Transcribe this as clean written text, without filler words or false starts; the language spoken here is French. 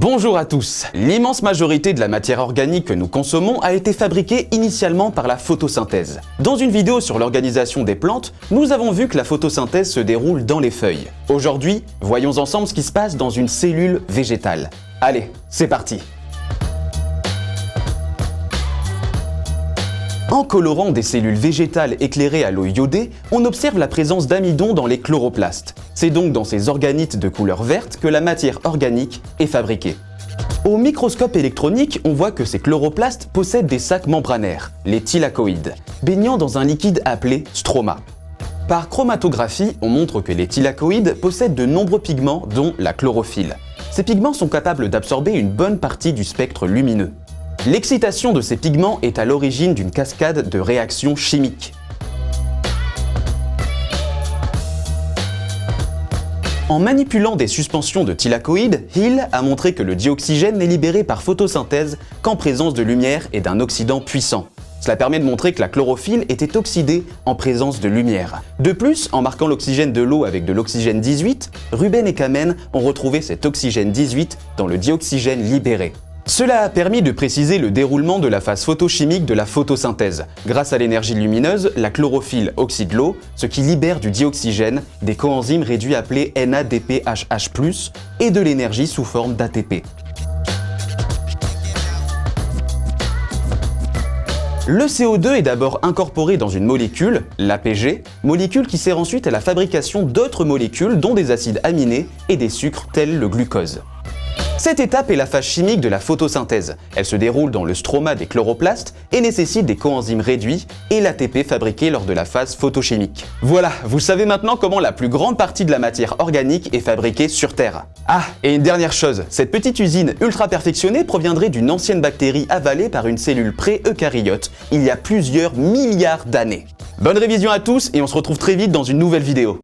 Bonjour à tous. L'immense majorité de la matière organique que nous consommons a été fabriquée initialement par la photosynthèse. Dans une vidéo sur l'organisation des plantes, nous avons vu que la photosynthèse se déroule dans les feuilles. Aujourd'hui, voyons ensemble ce qui se passe dans une cellule végétale. Allez, c'est parti! En colorant des cellules végétales éclairées à l'eau iodée, on observe la présence d'amidon dans les chloroplastes. C'est donc dans ces organites de couleur verte que la matière organique est fabriquée. Au microscope électronique, on voit que ces chloroplastes possèdent des sacs membranaires, les thylakoïdes, baignant dans un liquide appelé stroma. Par chromatographie, on montre que les thylakoïdes possèdent de nombreux pigments, dont la chlorophylle. Ces pigments sont capables d'absorber une bonne partie du spectre lumineux. L'excitation de ces pigments est à l'origine d'une cascade de réactions chimiques. En manipulant des suspensions de thylakoïdes, Hill a montré que le dioxygène n'est libéré par photosynthèse qu'en présence de lumière et d'un oxydant puissant. Cela permet de montrer que la chlorophylle était oxydée en présence de lumière. De plus, en marquant l'oxygène de l'eau avec de l'oxygène 18, Ruben et Kamen ont retrouvé cet oxygène 18 dans le dioxygène libéré. Cela a permis de préciser le déroulement de la phase photochimique de la photosynthèse. Grâce à l'énergie lumineuse, la chlorophylle oxyde l'eau, ce qui libère du dioxygène, des coenzymes réduits appelés NADPHH+, et de l'énergie sous forme d'ATP. Le CO2 est d'abord incorporé dans une molécule, l'APG, molécule qui sert ensuite à la fabrication d'autres molécules dont des acides aminés et des sucres tels le glucose. Cette étape est la phase chimique de la photosynthèse. Elle se déroule dans le stroma des chloroplastes et nécessite des coenzymes réduits et l'ATP fabriqué lors de la phase photochimique. Voilà, vous savez maintenant comment la plus grande partie de la matière organique est fabriquée sur Terre. Ah, et une dernière chose, cette petite usine ultra perfectionnée proviendrait d'une ancienne bactérie avalée par une cellule pré-eucaryote il y a plusieurs milliards d'années. Bonne révision à tous et on se retrouve très vite dans une nouvelle vidéo.